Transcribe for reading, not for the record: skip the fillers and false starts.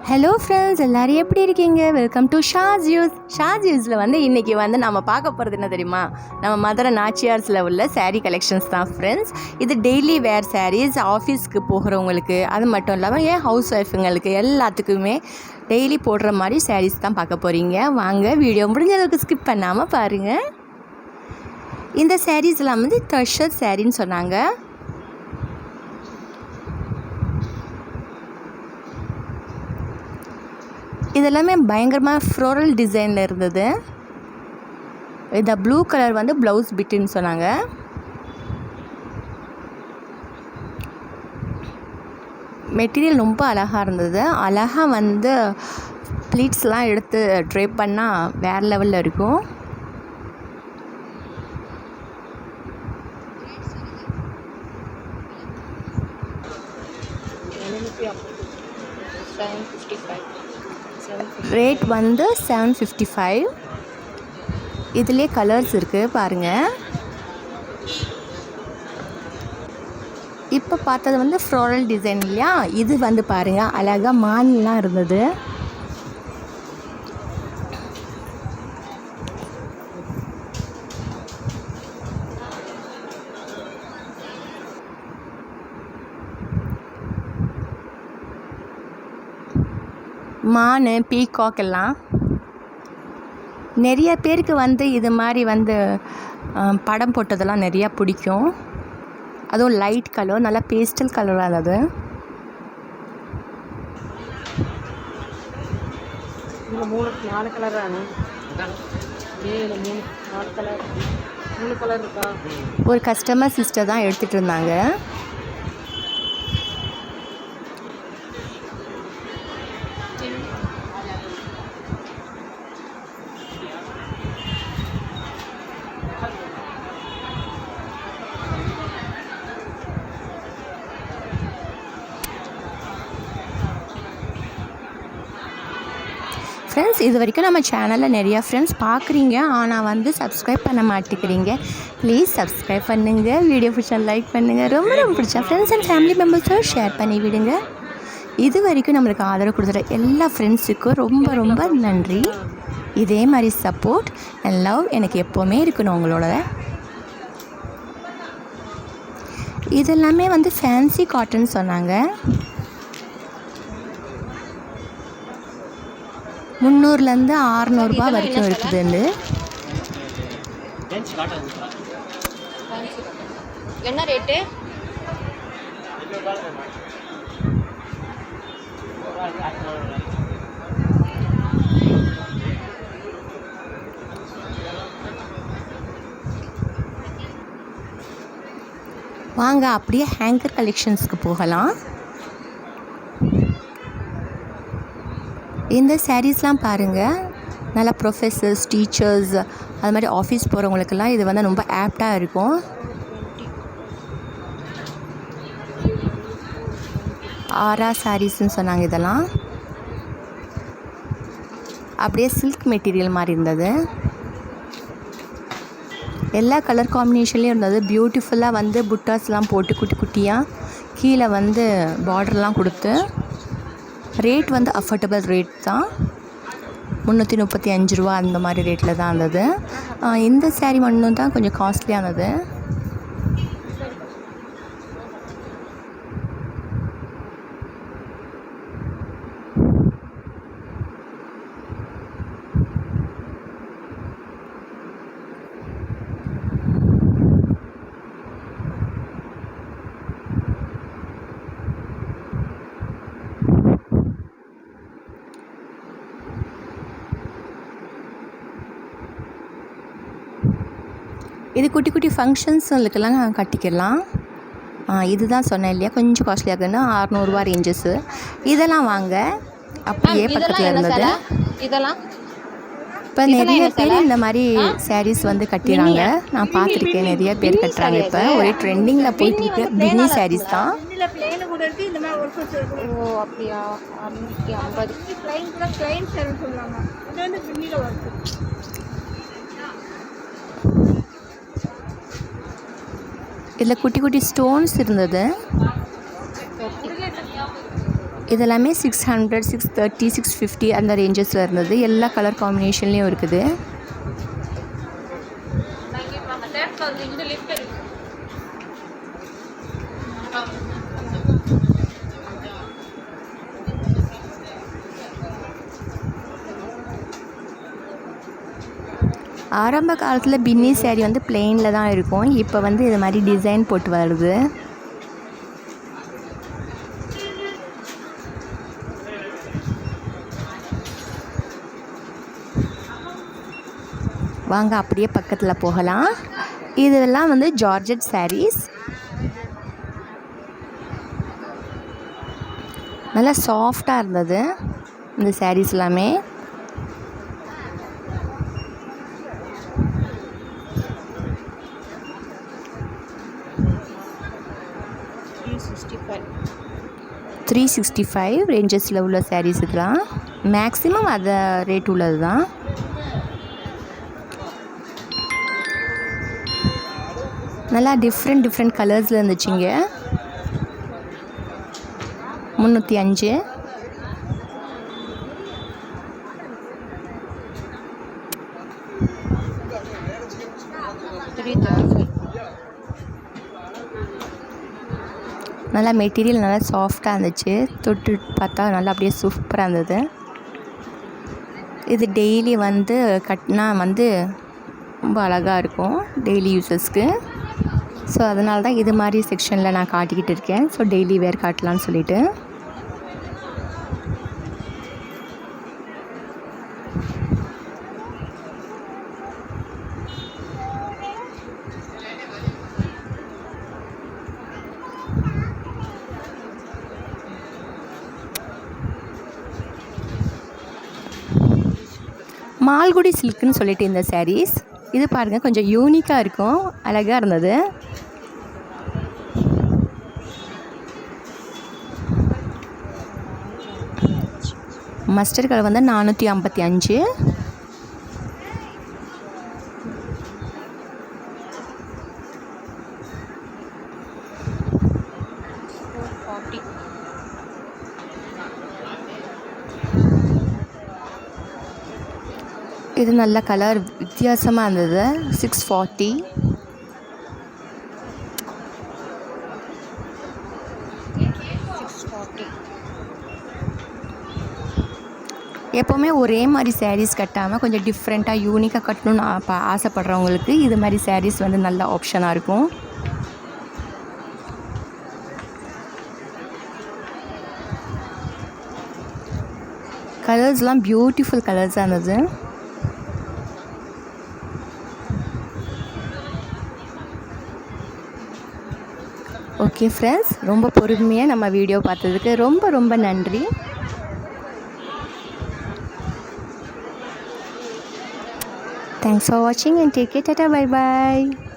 Hello friends, எல்லோரும் எப்படி இருக்கீங்க? வெல்கம் டு ஷாஸ் யூஸில் இன்றைக்கி நம்ம பார்க்க போகிறது என்ன தெரியுமா? நம்ம மதுரை நாச்சியார்ஸில் உள்ள சாரீ கலெக்ஷன்ஸ் தான் ஃப்ரெண்ட்ஸ். இது டெய்லி வேர் சாரீஸ், ஆஃபீஸ்க்கு போகிறவங்களுக்கு, அது மட்டும் இல்லாமல் ஏன் ஹவுஸ் ஒய்ஃபுங்களுக்கு எல்லாத்துக்குமே டெய்லி போடுற மாதிரி சாரீஸ் தான் பார்க்க போகிறீங்க. வாங்க, வீடியோ முடிஞ்ச அளவுக்கு ஸ்கிப் பண்ணாமல் பாருங்கள். இந்த சாரீஸ்லாம் ட்ரெஷர் சாரின்னு சொன்னாங்க. இதெல்லாமே பயங்கரமாக ஃப்ளோரல் டிசைனில் இருந்தது. இந்த ப்ளூ கலர் ப்ளவுஸ் பிட்டுன்னு சொன்னாங்க. மெட்டீரியல் ரொம்ப அழகாக இருந்தது. அழகாக ப்ளீட்ஸ்லாம் எடுத்து ட்ரேப் பண்ணால் வேறு லெவலில் இருக்கும். ரேட் 755. இதிலே கலர்ஸ் இருக்குது பாருங்கள். இப்போ பார்த்தது ஃப்ளோரல் டிசைன் இல்லையா? இது பாருங்கள், அழகாக மான்லாம் இருந்தது. மான், பீகாக் எல்லாம் நிறைய பேருக்கு இது மாதிரி படம் போட்டதெல்லாம் நிறையா பிடிக்கும். அதுவும் லைட் கலர், நல்லா பேஸ்டல் கலராக இருந்தது. ஒரு கஸ்டமர் சிஸ்டர் தான் எடுத்துகிட்டு இருந்தாங்க. ஃப்ரெண்ட்ஸ், இது வரைக்கும் நம்ம சேனலில் நிறையா ஃப்ரெண்ட்ஸ் பார்க்குறீங்க, ஆனால் சப்ஸ்கிரைப் பண்ண மாட்டேங்கிறீங்க. ப்ளீஸ் சப்ஸ்கிரைப் பண்ணுங்கள், வீடியோ பிடிச்சா லைக் பண்ணுங்கள், ரொம்ப ரொம்ப பிடிச்சா ஃப்ரெண்ட்ஸ் அண்ட் ஃபேமிலி மெம்பர்ஸோடு ஷேர் பண்ணி விடுங்க. இது வரைக்கும் நம்மளுக்கு ஆதரவு கொடுத்துற எல்லா ஃப்ரெண்ட்ஸுக்கும் ரொம்ப ரொம்ப நன்றி. இதே மாதிரி சப்போர்ட் அண்ட் லவ் எனக்கு எப்போவுமே இருக்கணும் உங்களோட. இதெல்லாமே ஃபேன்சி காட்டன் சொன்னாங்க. 300லேருந்து 600 ரூபா வரைக்கும் இருக்குது. என்ன ரேட்டு? வாங்க, அப்படியே ஹேங்கர் கலெக்ஷன்ஸ்க்கு போகலாம். இந்த சாரீஸ்லாம் பாருங்கள், நல்லா ப்ரொஃபஸர்ஸ், டீச்சர்ஸ், அது மாதிரி ஆஃபீஸ் போகிறவங்களுக்கெல்லாம் இது ரொம்ப ஆப்டாக இருக்கும். ஆரா சாரீஸ்ன்னு சொன்னாங்க. இதெல்லாம் அப்படியே சில்க் மெட்டீரியல் மாதிரி இருந்தது. எல்லா கலர் காம்பினேஷன்லேயும் இருந்தது. பியூட்டிஃபுல்லாக புட்டாஸ்லாம் போட்டு குட்டி குட்டியாக கீழே பார்டர்லாம் கொடுத்து. ரேட் அஃபோர்டபுள் ரேட் தான். 335 ரூபா அந்த மாதிரி ரேட்டில் தான் இருந்தது. இந்த சாரீ மட்டும் தான் கொஞ்சம் காஸ்ட்லியானது. இது குட்டி குட்டி ஃபங்க்ஷன்ஸுங்களுக்கெல்லாம் கட்டிக்கலாம். இதுதான் சொன்னேன் இல்லையா, கொஞ்சம் காஸ்ட்லியாக இருக்குன்னு 600 ரூபா ரேஞ்சஸ்ஸு. இதெல்லாம் வாங்க, அப்படியே பக்கத்தில் இருந்தது. இதெல்லாம் இப்போ நிறைய பேர் இந்த மாதிரி சாரீஸ் கட்டிடுறாங்க. நான் பார்த்துருக்கேன், நிறைய பேர் கட்டுறாங்க. இப்போ ஒரே ட்ரெண்டிங்கில் போயிட்டுருக்கு பின்னி சாரீஸ் தான். ஓ அப்படியா? 650. இதில் குட்டி குட்டி ஸ்டோன்ஸ் இருந்தது. இதெல்லாமே 600, 630, 650 அந்த ரேஞ்சஸில் இருந்தது. எல்லா கலர் காம்பினேஷன்லேயும் இருக்குது. ஆரம்ப காலத்தில் பின்னி சேரீ வந்து பிளெயினில் தான் இருக்கும். இப்போ வந்து இது மாதிரி டிசைன் போட்டு வருது. வாங்க அப்படியே பக்கத்தில் போகலாம். இதெல்லாம் வந்து ஜார்ஜெட் சாரீஸ். நல்லா சாஃப்டாக இருந்தது இந்த சாரீஸ் எல்லாமே. $365 ரேஞ்சஸில் உள்ள சாரீஸ் இதெல்லாம். மேக்ஸிமம் அதை ரேட் உள்ளது தான். நல்லா டிஃப்ரெண்ட் கலர்ஸில் இருந்துச்சுங்க. 305. நல்லா மெட்டீரியல் நல்லா சாஃப்டாக இருந்துச்சு. தொட்டு பார்த்தா நல்லா அப்படியே சூப்பராக இருந்தது. இது டெய்லி வந்து கட்டினா வந்து ரொம்ப அழகாக இருக்கும் டெய்லி யூஸஸ்க்கு. ஸோ அதனால தான் இது மாதிரி செக்ஷனில் நான் காட்டிக்கிட்டு இருக்கேன். ஸோ டெய்லி வேர் காட்டலான்னு சொல்லிட்டு. மால்குடி சில்க்குன்னு சொல்லிட்டு இந்த சாரீஸ் இது பாருங்கள், கொஞ்சம் யூனிக்காக இருக்கும், அழகாக இருந்தது. மஸ்டர்ட் கலர் வந்து 455. இது நல்ல கலர் வித்தியாசமாக இருந்தது. 640. எப்போவுமே ஒரே மாதிரி சாரீஸ் கட்டாமல் கொஞ்சம் டிஃப்ரெண்ட்டாக யூனிக்காக கட்டணும்னு ஆசைப்படுறவங்களுக்கு இது மாதிரி சாரீஸ் வந்து நல்ல ஆப்ஷனாக இருக்கும். கலர்ஸ்லாம் பியூட்டிஃபுல் கலர்ஸாக இருந்தது. ஓகே ஃப்ரெண்ட்ஸ், ரொம்ப பொறுமையாக நம்ம வீடியோ பார்த்ததுக்கு ரொம்ப ரொம்ப நன்றி. Thanks for watching and take care. Tata, bye bye.